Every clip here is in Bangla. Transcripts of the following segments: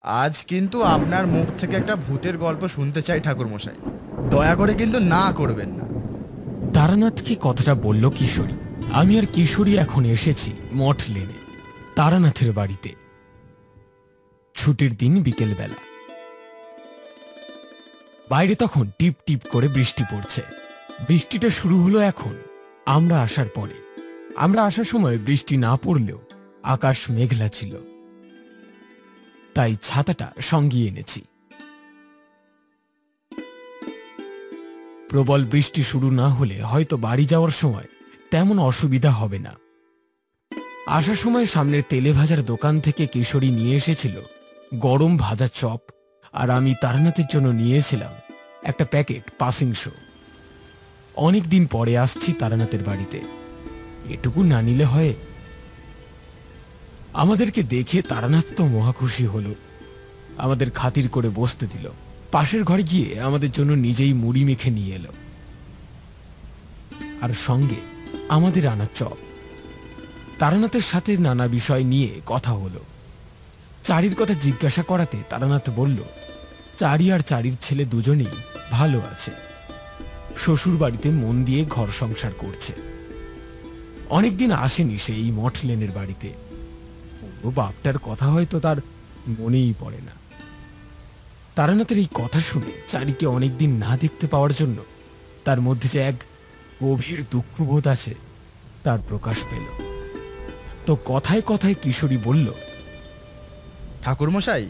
আজ কিন্তু আপনার মুখ থেকে একটা ভূতের গল্প শুনতে চাই ঠাকুরমশাই, দয়া করে কিন্তু না করবেন না। তারানাথকে কথাটা বলল কিশোরী। আমি আর কিশোরী এখন এসেছি মঠ লেনে, তারানাথের বাড়িতে। ছুটির দিন বিকেলবেলা, বাইরে তখন টিপ টিপ করে বৃষ্টি পড়ছে। বৃষ্টিটা শুরু হলো এখন আমরা আসার পরে। আমরা আসার সময় বৃষ্টি না পড়লেও আকাশ মেঘলা ছিল, তাই ছাতাটা সঙ্গে এনেছি। প্রবল বৃষ্টি শুরু না হলে হয়তো বাড়ি যাওয়ার সময় তেমন অসুবিধা হবে না। আসার সময় সামনের তেলে ভাজার দোকান থেকে কিশোরী নিয়ে এসেছিল গরম ভাজা চপ, আর আমি তারানাথের জন্য নিয়েছিলাম একটা প্যাকেট পাসিংশো। অনেকদিন পরে আসছি তারানাথের বাড়িতে, এটুকু না নিলে হয়? আমাদেরকে দেখে তারানাথ তো মহা খুশি হলো, আমাদের খাতির করে বসতে দিল। পাশের ঘরে গিয়ে আমাদের জন্য নিজেই মুড়ি মেখে নিয়ে এলো, আর সঙ্গে আমাদের আনা চপ। তারানাথের সাথে নানা বিষয় নিয়ে কথা হলো। চারির কথা জিজ্ঞাসা করাতে তারানাথ বলল, চারি আর চারির ছেলে দুজনেই ভালো আছে, শ্বশুর বাড়িতে মন দিয়ে ঘর সংসার করছে। অনেকদিন আসেনি সে এই মঠ লেনের বাড়িতে। ও বাপটার কথা হয়তো তার মনেই পড়ে না। তারানাথের এই কথা শুনে চারিকে অনেকদিন না দেখতে পাওয়ার জন্য তার মধ্যে যে এক গভীর দুঃখবোধ আছে তার প্রকাশ পেল। তো কথায় কথায় কিশোরী বলল, ঠাকুরমশাই,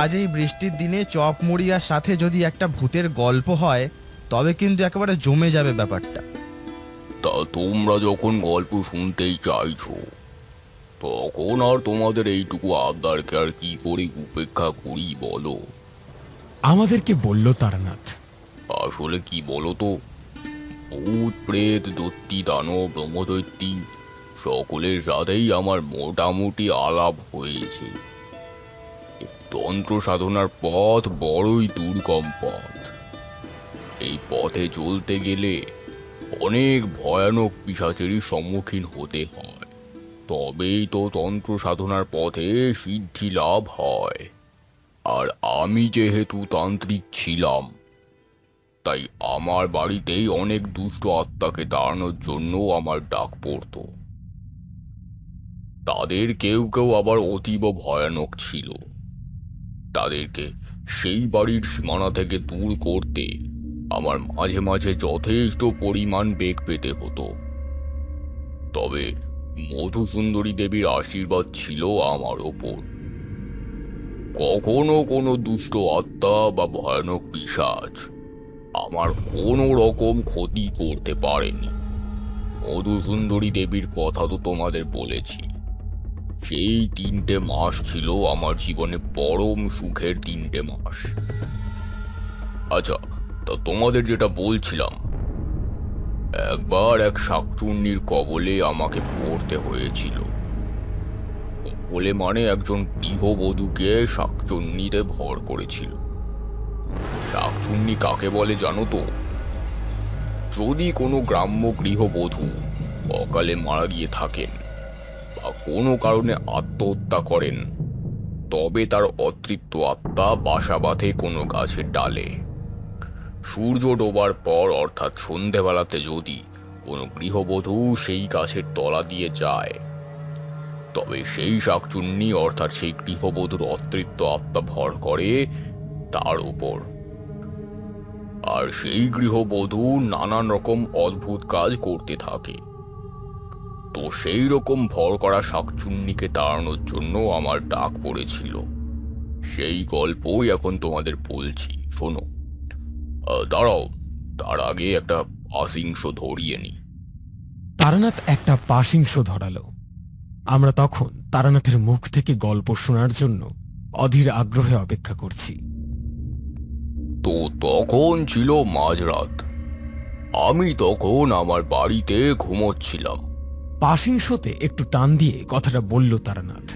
আজ এই বৃষ্টির দিনে চপ মুড়িয়ার সাথে যদি একটা ভূতের গল্প হয় তবে কিন্তু একেবারে জমে যাবে ব্যাপারটা। তা তোমরা যখন গল্প শুনতেই চাইছো, তখন আর তোমাদের এইটুকু আবদারকে আর কি করে উপেক্ষা করি বলো? আমাদেরকে বলল তারানাথ। আসলে কি বলো তো, ভূত প্রেত দত্তি দানব ব্রহ্মদৈত্যী সকলের সাথেই আমার মোটামুটি আলাপ হয়েছে। তন্ত্র সাধনার পথ বড়ই দুর্গম পথ। এই পথে চলতে গেলে অনেক ভয়ানক পিশাচেরই সম্মুখীন হতে হয়, তবেই তো তন্ত্র সাধনার পথে সিদ্ধি লাভ হয়। আর আমি যেহেতু তান্ত্রিক ছিলাম, তাই আমার বাড়িতেই অনেক দুষ্ট আত্মাকে তাড়ানোর জন্য আমার ডাক পড়ত। তাদের কেউ কেউ আবার অতীব ভয়ানক ছিল। তাদেরকে সেই বাড়ির সীমানা থেকে দূর করতে আমার মাঝে মাঝে যথেষ্ট পরিমাণ বেগ পেতে হতো। তবে মধুসুন্দরী দেবীর আশীর্বাদ ছিল আমার ওপর। কখনো কোনো দুষ্ট আত্মা বা ভয়ানক পিশাচ আমার কোনো রকম ক্ষতি করতে পারেনি। মধুসুন্দরী দেবীর কথা তো তোমাদের বলেছি। সেই 3টে মাস ছিল আমার জীবনে পরম সুখের 3টে মাস। আচ্ছা, তা তোমাদের যেটা বলছিলাম, একবার এক শাকচুন্নির কবলে আমাকে পড়তে হয়েছিল। কবলে মানে একজন গৃহবধূকে শাকচুন্নিতে ভর করেছিল। শাকচুন্নি কাকে বলে জানো তো? যদি কোনো গ্রাম্য গৃহবধূ অকালে মারা গিয়ে থাকেন বা কোনো কারণে আত্মহত্যা করেন, তবে তার অতৃপ্ত আত্মা বাসা বাঁধে কোনো গাছের ডালে। সূর্য ডোবার পর অর্থাৎ সন্ধেবেলাতে যদি কোনো গৃহবধূ সেই গাছের তলা দিয়ে যায়, তবে সেই শাকচুন্নি অর্থাৎ সেই গৃহবধূর অতৃপ্ত আত্মা ভর করে তার উপর। আর সেই গৃহবধূ নানান রকম অদ্ভুত কাজ করতে থাকে। তো সেই রকম ভর করা শাকচুন্নিকে তাড়ানোর জন্য আমার ডাক পড়েছিল। সেই গল্পই এখন তোমাদের বলছি, শোনো। দাঁড়াও, তার আগে একটা পাসিংশো ধরিয়ে নি। তারানাথ একটা পাসিংশো ধরালো। আমরা তখন তারানাথের মুখ থেকে গল্প শোনার জন্য অধীর আগ্রহে অপেক্ষা করছি। তো তখন ছিল মাঝরাত। আমি তখন আমার বাড়িতে ঘুমোচ্ছিলাম। পাসিংশোতে একটু টান দিয়ে কথাটা বলল তারানাথ।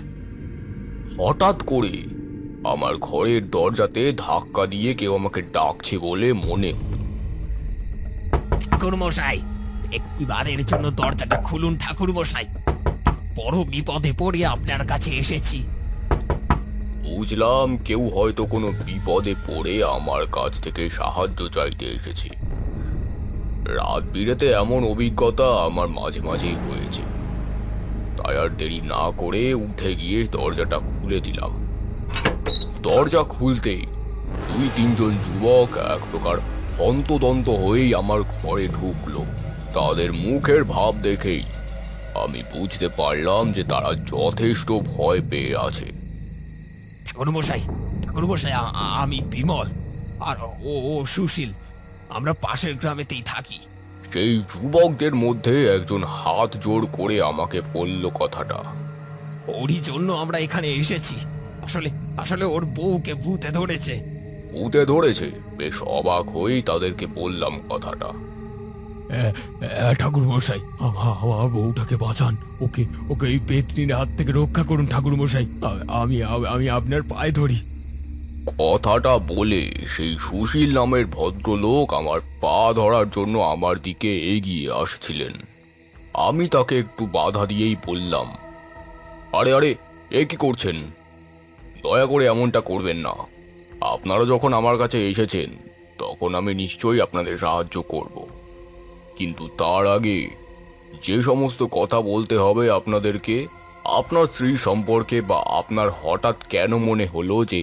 হঠাৎ করে আমার ঘরের দরজাতে ধাক্কা দিয়ে কেউ আমাকে ডাকছে বলে মনে হলো। ঠাকুরমশাই, একটিবারের জন্য দরজাটা খুলুন ঠাকুরমশাই, বড় বিপদে পড়ে আপনার কাছে এসেছি। বুঝলাম কেউ হয়তো কোনো বিপদে পড়ে আমার কাছ থেকে সাহায্য চাইতে এসেছে। রাত বিরেতে এমন অভিজ্ঞতা আমার মাঝে মাঝেই হয়েছে, তাই আর দেরি না করে উঠে গিয়ে দরজাটা খুলে দিলাম। দরজা খুলতেই 2-3 জন যুবক এক প্রকার হন্তদন্ত হয়েই আমার ঘরে ঢুকলো। তাদের মুখের ভাব দেখেই আমি বুঝতে পারলাম যে তারা যথেষ্ট ভয় পেয়ে আছে। ঠাকুরমশাই, ঠাকুরমশাই, আমি বিমল, আর ও সুশীল, আমরা পাশের গ্রামেতেই থাকি। সেই যুবকদের মধ্যে একজন হাত জোড় করে আমাকে বলল কথাটা। ওরই জন্য আমরা এখানে এসেছি। আসলে আসলে ওর বউকে ভূতে ধরেছে। ভূতে ধরেছে? বেশ অবাক হয়েই তাদেরকে বললাম কথাটা। ঠাকুরমশাই, আমার বউটাকে বাঁচান, ওকে ওকে এই পেতনির হাত থেকে রক্ষা করুন ঠাকুরমশাই। আমি আমি আপনার পায়ে ধরি। কথাটা বলে সেই সুশীল নামের ভদ্রলোক আমার পা ধরার জন্য আমার দিকে এগিয়ে আসছিলেন। আমি তাকে একটু বাধা দিয়েই বললাম, আরে আরে, এ কি করছেন? দয়া করে এমনটা করবেন না। আপনারা যখন আমার কাছে এসেছেন তখন আমি নিশ্চয়ই আপনাদের সাহায্য করব, কিন্তু তার আগে যে সমস্ত কথা বলতে হবে আপনাদেরকে, আপনার স্ত্রী সম্পর্কে বা আপনার হঠাৎ কেন মনে হলো যে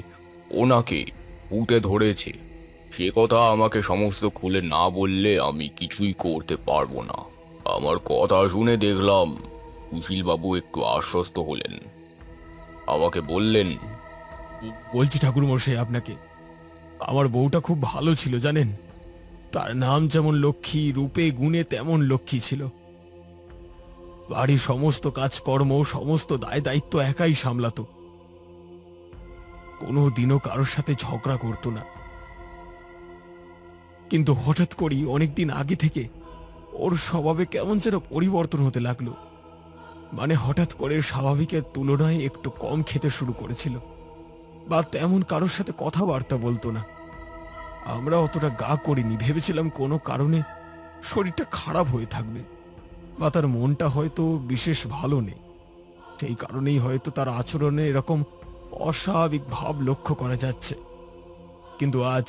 ওনাকে ভূতে ধরেছে, সে কথা আমাকে সমস্ত খুলে না বললে আমি কিছুই করতে পারবো না। আমার কথা শুনে দেখলাম সুশীলবাবু একটু আশ্বস্ত হলেন। আমাকে বললেন, বলছি ঠাকুরমশাই আপনাকে, আমার বউটা খুব ভালো ছিল জানেন। তার নাম যেমন লক্ষ্মী, রূপে গুণে তেমন লক্ষ্মী ছিল। বাড়ির সমস্ত কাজকর্ম, সমস্ত দায় দায়িত্ব একাই সামলাতো। কোনো দিনও কারোর সাথে ঝগড়া করতো না। কিন্তু হঠাৎ করেই অনেকদিন আগে থেকে ওর স্বভাবে কেমন যেন পরিবর্তন হতে লাগলো। মানে হঠাৎ করে স্বাভাবিকের তুলনায় একটু কম খেতে শুরু করেছিল, বা তেমন কারোর সাথে কথাবার্তা বলতো না। আমরা অতটা গা করিনি, ভেবেছিলাম কোনো কারণে শরীরটা খারাপ হয়ে থাকবে, বা তার মনটা হয়তো বিশেষ ভালো নেই। সেই কারণেই হয়তো তার আচরণে এরকম অস্বাভাবিক ভাব লক্ষ্য করা যাচ্ছে। কিন্তু আজ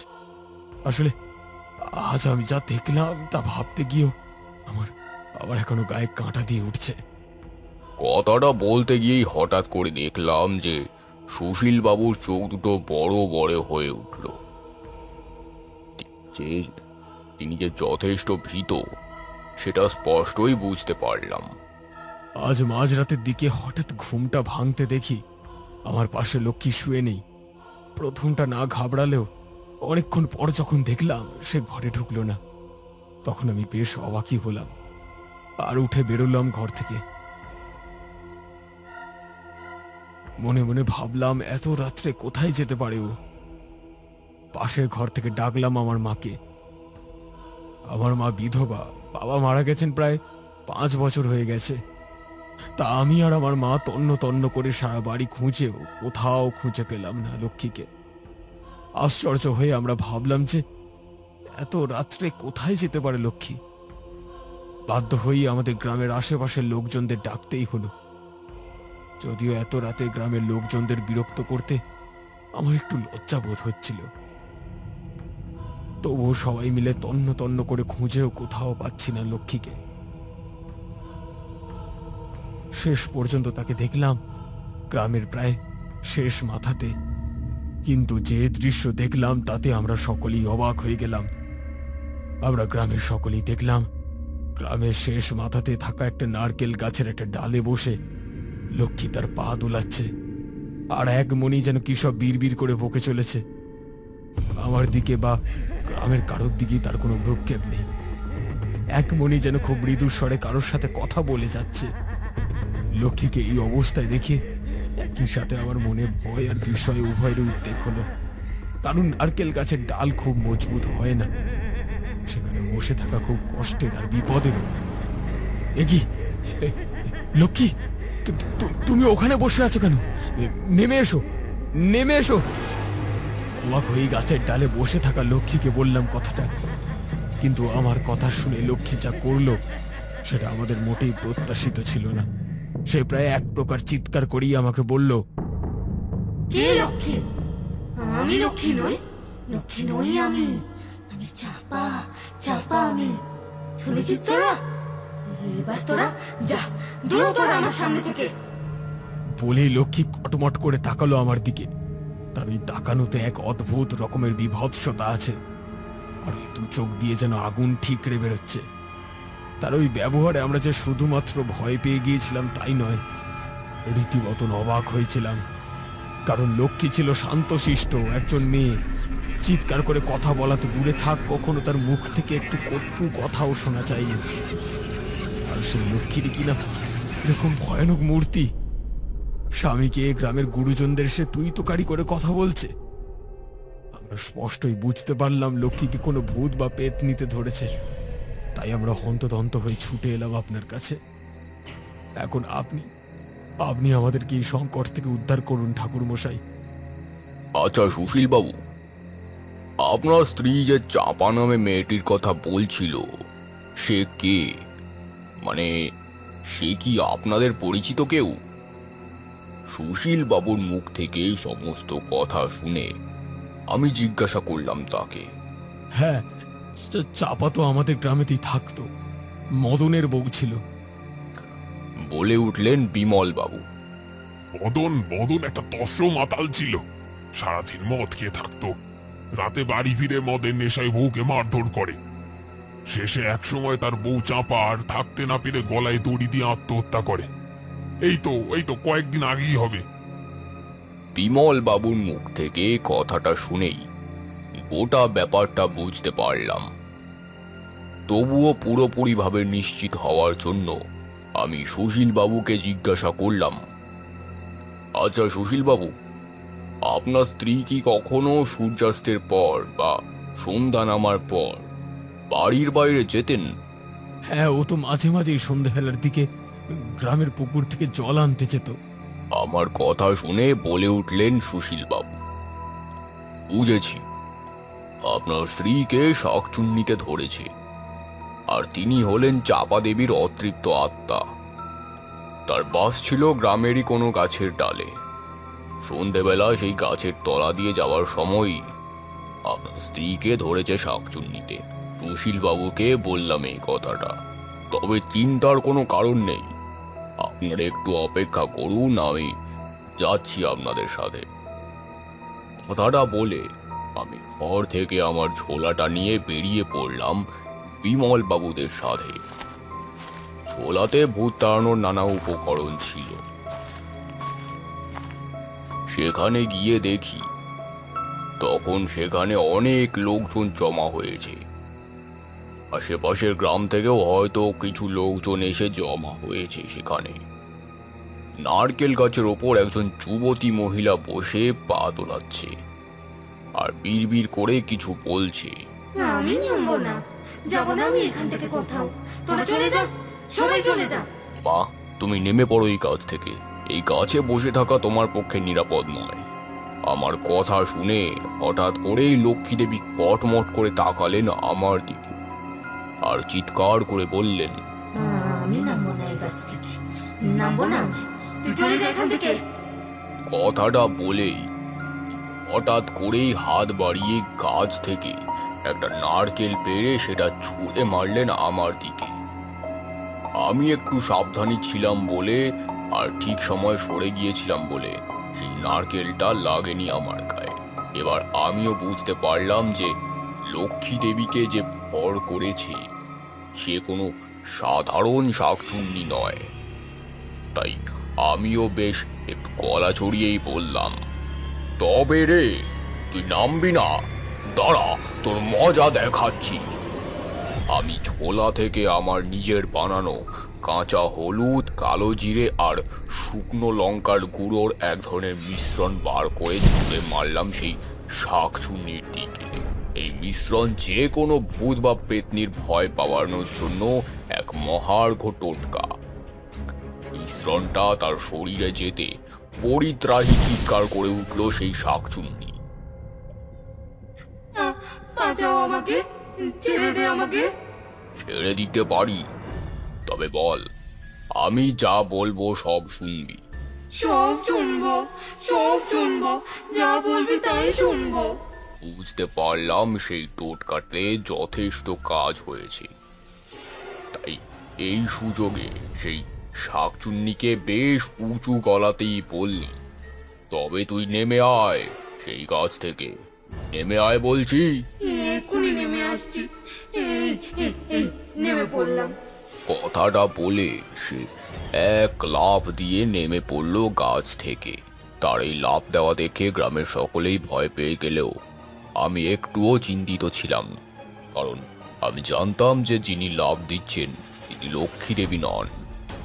আমি যা দেখলাম তা ভাবতে গিয়েও আমার এখনো গায়ে কাঁটা দিয়ে উঠছে। কথাটা বলতে গিয়েই হঠাৎ করে দেখলাম যে সুশীল বাবুর চোখ দুটো বড় বড় হয়ে উঠল। তিনি যে যথেষ্ট ভীত সেটা স্পষ্টই বুঝতে পারলাম। আজ মাঝরাতের দিকে হঠাৎ ঘুমটা ভাঙতে দেখি আমার পাশে লক্ষ্মী শুয়ে নেই। প্রথমটা না ঘাবড়ালেও অনেকক্ষণ পর যখন দেখলাম সে ঘরে ঢুকলো না, তখন আমি বেশ অবাকই হলাম আর উঠে বেরোলাম ঘর থেকে। মনে মনে ভাবলাম এত রাত্রে কোথায় যেতে পারে ও। পাশের ঘর থেকে ডাকলাম আমার মাকে। আমার মা বিধবা, বাবা মারা গেছেন প্রায় 5 বছর হয়ে গেছে। তা আমি আর আমার মা তন্ন তন্ন করে সারা বাড়ি খুঁজেও কোথাও খুঁজে পেলাম না লক্ষ্মীকে। আশ্চর্য হয়ে আমরা ভাবলাম যে এত রাত্রে কোথায় যেতে পারে লক্ষ্মী। বাধ্য হয়েই আমাদের গ্রামের আশেপাশের লোকজনদের ডাকতেই হলো। যদিও এত রাতে গ্রামের লোকজনদের বিরক্ত করতে আমার একটু লজ্জা বোধ হচ্ছিল, তবুও সবাই মিলে তন্ন তন্ন করে খুঁজেও কোথাও পাচ্ছি না লক্ষ্মীকে। শেষ পর্যন্ত তাকে দেখলাম গ্রামের প্রায় শেষ মাথাতে। কিন্তু যে দৃশ্য দেখলাম তাতে আমরা সকলেই অবাক হয়ে গেলাম। আমরা গ্রামের সকলেই দেখলাম গ্রামের শেষ মাথাতে থাকা একটা নারকেল গাছের একটা ডালে বসে লক্ষ্মী তার পা দোলাচ্ছে, আর এক মনি যেন কি সব বিড়বিড় করে বকে চলেছে। আমার দিকে বা গ্রামের কারোর দিকেই তার কোনো ভ্রুক্ষেপ নেই। এক মনি যেন খুব মৃদু স্বরে কারোর সাথে কথা বলে যাচ্ছে। লক্ষ্মীকে এই অবস্থায় দেখে একই সাথে আমার মনে ভয় আর বিস্ময় উভয়ের উদ্বেগ হলো। কারণ নারকেল গাছের ডাল খুব মজবুত হয় না, সেখানে বসে থাকা খুব কষ্টের আর বিপদেরও। এগি লক্ষ্মী, তুমি ওখানে বসে আছো কেন? নেমে এসো, নেমে এসো। অবাক হয়ে গাছের ডালে বসে থাকা লক্ষ্মীকে বললাম কথাটা, কিন্তু আমার কথা শুনে লক্ষ্মী যা করলো সেটা আমাদের মোটেই প্রত্যাশিত ছিল না। সে প্রায় এক প্রকার চিৎকার করেই আমাকে বলল, কে লক্ষ্মী? আমি লক্ষ্মী নই, লক্ষ্মী নই আমি। আমি চাপা, চাপা আমি। শুনেছিস তোরা? এবার তোরা যা, দূর তোরা আমার সামনে থেকে। বলেই লক্ষ্মী কটমট করে তাকালো আমার দিকে। তার ওই তাকানোতে এক অদ্ভুত রকমের বিভৎসতা আছে, আর ওই দু চোখ দিয়ে যেন আগুন ঠিকরে বেরোচ্ছে। তার ওই ব্যবহারে আমরা যে শুধুমাত্র ভয় পেয়ে গিয়েছিলাম তাই নয়, রীতিমতন অবাক হয়েছিলাম। কারণ লক্ষ্মী ছিল শান্তশিষ্ট একজন মেয়ে। চিৎকার করে কথা বলা তো দূরে থাক, কখনো তার মুখ থেকে একটু কটু কথাও শোনা যায়নি। আর সেই লক্ষ্মীর কিনা এরকম ভয়ানক মূর্তি, স্বামীকে গ্রামের গুরুজনদের সে তুই তোকারি করে কথা বলছে। আমরা স্পষ্টই বুঝতে পারলাম লক্ষ্মীকে কোনো ভূত বা পেত নিতে ধরেছে। তাই আমরা হন্তদন্ত হয়ে ছুটে এলাম আপনার কাছে। এখন আপনি আপনি আমাদেরকে এই সংকট থেকে উদ্ধার করুন ঠাকুর মশাই। আচ্ছা সুশীল বাবু, আপনার স্ত্রী যে চাপা নামে মেয়েটির কথা বলছিল, সে কে? মানে সে কি আপনাদের পরিচিত কেউ? সুশীল বাবুর মুখ থেকে সমস্ত কথা শুনে আমি জিজ্ঞাসা করলাম তাকে। হ্যাঁ, চাপা তো আমাদের গ্রামেতেই থাকতো, মদনের বউ ছিল। বলে উঠলেন বিমল বাবু। মদন মদন একটা তস্য মাতাল ছিল, সারাদিন মদ খেয়ে থাকতো। রাতে বাড়ি ফিরে মদের নেশায় বউকে মারধর করে। শেষে একসময় তার বউ চাপা আর থাকতে না পেরে গলায় দড়ি দিয়ে আত্মহত্যা করে। এই তো কয়েকদিন আগেই হবে। বিমল বাবুর মুখ থেকে কথাটা শুনেই গোটা ব্যাপারটা বুঝতে পারলাম। তবুও পুরোপুরিভাবে নিশ্চিত হওয়ার জন্য আমি সুশীল বাবুকে জিজ্ঞাসা করলাম, আচ্ছা সুশীল বাবু, আপনার স্ত্রী কি কখনো সূর্যাস্তের পর বা সন্ধ্যা নামার পর বাড়ির বাইরে যেতেন? হ্যাঁ, ও তো মাঝে মাঝেই সন্ধ্যাবেলার দিকে গ্রামের পুকুর থেকে জল আনতে যেত। আমার কথা শুনে বলে উঠলেন সুশীল বাবু, বুঝেছি, আপনার স্ত্রীকে শাকচুন্নিতে ধরেছে, আর তিনি হলেন চাপা দেবীর অতৃপ্ত আত্মা। তার বাস ছিল গ্রামেরই কোনো গাছের ডালে। সন্ধেবেলা সেই গাছের তলা দিয়ে যাওয়ার সময় আপনার স্ত্রীকে ধরেছে শাকচুন্নিতে। সুশীল বাবুকে বললাম এই কথাটা, তবে চিন্তার কোনো কারণ নেই, আপনারা একটু অপেক্ষা করুন, আমি যাচ্ছি আপনাদের সাথে। কথাটা বলে আমি ঘর থেকে আমার ঝোলাটা নিয়ে বেরিয়ে পড়লাম বিমল বাবুদের সাথে। ঝোলাতে ভূত তাড়ানোর নানা উপকরণ ছিল। সেখানে গিয়ে দেখি তখন সেখানে অনেক লোকজন জমা হয়েছে। আশেপাশের গ্রাম থেকেও হয়তো কিছু লোকজন এসে জমা হয়েছে সেখানে। নারকেল গাছের ওপর একজন যুবতী মহিলা বসে পা দোলাচ্ছে আর বিড়বিড় করে কিছু বলছে। আমি নামবো না, যাবো না আমি এখান থেকে কোথাও। তোরা চলে যা, সবাই চলে যা। মা, তুমি নেমে পড়ো এই গাছ থেকে। এই গাছে বসে থাকা তোমার পক্ষে নিরাপদ নয়। আমার কথা শুনে হঠাৎ করেই লক্ষ্মী দেবী কটমট করে তাকালেন আমার দিকে আর চিৎকার করে বললেন, আমি নামবো না এই গাছ থেকে, নামবো না আমি। তুই চলে যা এখান থেকে। কথাটা বলেই হঠাৎ করেই হাত বাড়িয়ে গাছ থেকে একটা নারকেল পেড়ে সেটা ছুঁড়ে মারলেন আমার দিকে। আমি একটু সাবধানী ছিলাম বলে আর ঠিক সময় সরে গিয়েছিলাম বলে সেই নারকেলটা লাগেনি আমার গায়ে। এবার আমিও বুঝতে পারলাম যে লক্ষ্মী দেবীকে যে ভর করেছে সে কোনো সাধারণ শাকচুন্নি নয়। তাই আমিও বেশ একটু গলা চড়িয়েই বললাম, তবে রে, তুই নামবি না? দাঁড়া, তোর মজা দেখাচ্ছি। আমি ঝোলা থেকে আমার নিজের বানানো কাঁচা হলুদ, কালো জিরে আর শুকনো লঙ্কার গুঁড়োর এক ধরনের মিশ্রণ বার করে ছুঁড়ে মারলাম সেই শাকচুন্নির দিকে। এই মিশ্রণ যে কোনো ভূত বা পেতনির ভয় পাওয়ানোর জন্য এক মহার্ঘ টোটকা। মিশ্রণটা তার শরীরে যেতে পরিত্রাহী চিৎকার করে উঠল সেই শাকচুন্নি। বাঁচাও আমাকে, ছেড়ে দে আমাকে। ছেড়ে দিতে পারি, তবে বল, আমি যা বলবো সব শুনবি। সব শুনবো, সব শুনবো, যা বলবি তাই শুনবো। বুঝতে পারলাম সেই টোটকাতে যথেষ্ট কাজ হয়েছে, তাই এই সুযোগে সেই শাকচুন্নিকে বেশ উঁচু গলাতেই বললি, তবে তুই নেমে আয় সেই গাছ থেকে, নেমে আয় বলছি। এক্ষুনি নেমে আসছি, এই এই এই নেমে পড়লাম। কথাটা বলে সে এক লাফ দিয়ে নেমে পড়ল গাছ থেকে। তার এই লাফ দেওয়া দেখে গ্রামের সকলেই ভয় পেয়ে গেলেও আমি একটুও চিন্তিত ছিলাম না, কারণ আমি জানতাম যে যিনি লাফ দিচ্ছেন তিনি লক্ষ্মী দেবী নন,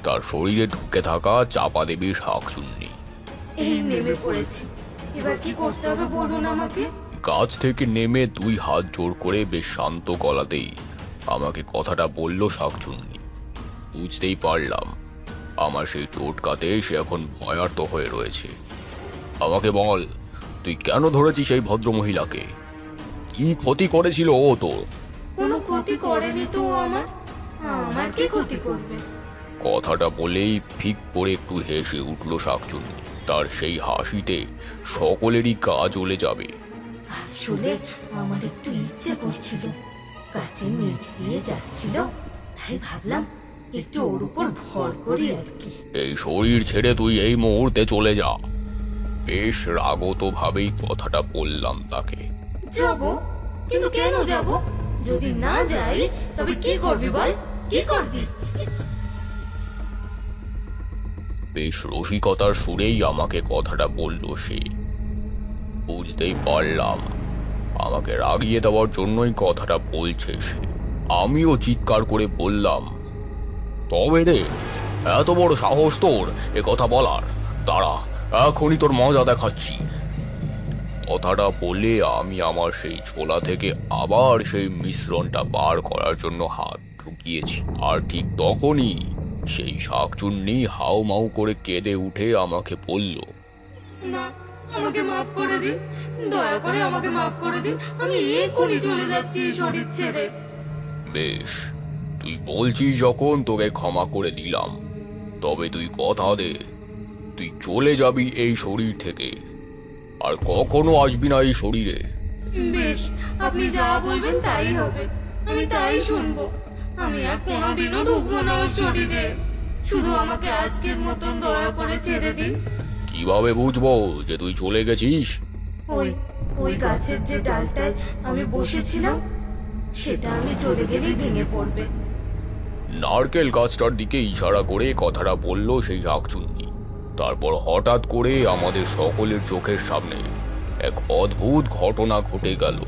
তার শরীরে ঢুকে থাকা চাপা দেবীর শাকচুন্নি। এই নেমে পড়েছি, এবার কি করতে হবে বলুন আমাকে। গাছ থেকে নেমে 2 হাত জোর করে বেশ শান্ত গলাতেই আমাকে কথাটা বলল শাকচুন্নি। বুঝতেই পারলাম আমার সেই টোটকাতে সে এখন ভয়ার্ত হয়ে রয়েছে। আমাকে বল, তুই কেন ধরেছিস এই ভদ্রমহিলাকে? কি ক্ষতি করেছিল ও তোর? কোনো ক্ষতি করেনি তো আমার, আমার কি ক্ষতি করবে? কথাটা বলেই ফিক করে একটু হেসে উঠল শাকচুন্নি। তার সেই হাসিতে সকলেরই গা জ্বলে যাবে। আসলে আমার একটু ইচ্ছে করছিল, গাছের নিচ দিয়ে যাচ্ছিল, তাই ভাবলাম একটু ওর উপর ভর করি আর কি। এই শরীর ছেড়ে তুই এই মুহূর্তে চলে যা। বেশ রাগত ভাবেই কথাটা বললাম তাকে। যাব? কিন্তু কেন যাব? যদি না যাই তবে কি করবি বল, কি করবি? বেশ রসিকতার সুরেই আমাকে কথাটা বলল সে। বুঝতেই পারলাম আমাকে রাগিয়ে দেওয়ার জন্যই কথাটা বলছে সে। আমিও চিৎকার করে বললাম, তবে রে, এত বড় সাহস তোর এ কথা বলার? দাঁড়া, এখনই তোর মজা দেখাচ্ছি। কথাটা বলে আমি আমার সেই ছোলা থেকে আবার সেই মিশ্রণটা বার করার জন্য হাত ঢুকিয়েছি, আর ঠিক তখনই সেই শাকচুন্নি হাউ মাউ করে কেঁদে উঠে আমাকে বলল, না, আমাকে মাফ করে দিন, দয়া করে আমাকে মাফ করে দিন, আমি এক্ষুনি চলে যাচ্ছি এই শরীর ছেড়ে। বেশ, তুই বলছিস যখন তোকে ক্ষমা করে দিলাম, তবে তুই কথা দে তুই চলে যাবি এই শরীর থেকে, আর কখনো আসবি না এই শরীরে। বেশ, আপনি যা বলবেন তাই হবে, আমি তাই শুনবো। আমি আর কোনোদিনও ঢুকবো না ওর শরীরে, শুধু আমাকে আজকের মতন দয়া করে ছেড়ে দিন। কিভাবে বুঝবো যে তুই চলে গেছিস? ওই ওই গাছের যে ডালটায় আমি বসেছিলাম, সেটা আমি চলে গেলেই ভেঙে পড়বে। নারকেল গাছটার দিকে ইশারা করে কথাটা বলল সেই শাকচুন্নি। তারপর হঠাৎ করে আমাদের সকলের চোখের সামনে এক অদ্ভুত ঘটনা ঘটে গেল।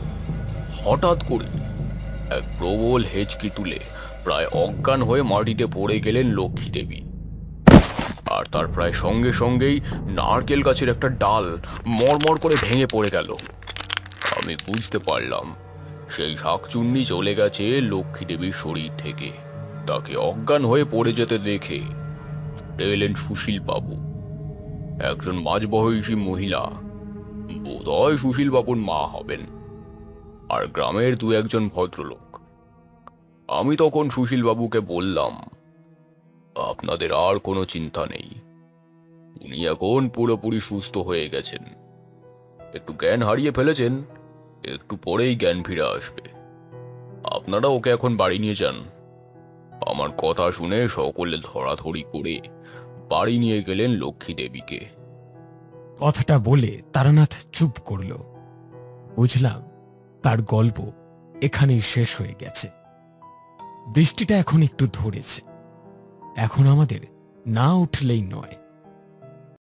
হঠাৎ করে এক প্রবল হেঁচকি তুলে প্রায় অজ্ঞান হয়ে মাটিতে পড়ে গেলেন লক্ষ্মী দেবী, আর তার প্রায় সঙ্গে সঙ্গেই নারকেল গাছের একটা ডাল মরমর করে ভেঙে পড়ে গেল। আমি বুঝতে পারলাম সেই শাকচুন্নি চলে গেছে লক্ষ্মী দেবীর শরীর থেকে। তাকে অজ্ঞান হয়ে পড়ে যেতে দেখে ছুটে এলেন সুশীল বাবু, একজন মাঝবয়সী মহিলা, বোধহয় সুশীল বাবুর মা হবেন, আর গ্রামের 2-1 ভদ্রলোক। আমি তখন সুশীল বাবুকে বললাম, আপনাদের আর কোনো চিন্তা নেই, উনি এখন পুরোপুরি সুস্থ হয়ে গেছেন, একটু জ্ঞান হারিয়ে ফেলেছেন, একটু পরেই জ্ঞান ফিরে আসবে, আপনারা ওকে এখন বাড়ি নিয়ে যান। আমার কথা শুনে সকলে ধরাধরি করে বাড়ি নিয়ে গেলেন লক্ষ্মী দেবীকে। কথাটা বলে তারানাথ চুপ করল। বুঝলাম তার গল্প এখানেই শেষ হয়ে গেছে। বৃষ্টিটা এখন একটু ধরেছে, এখন আমাদের না উঠলেই নয়।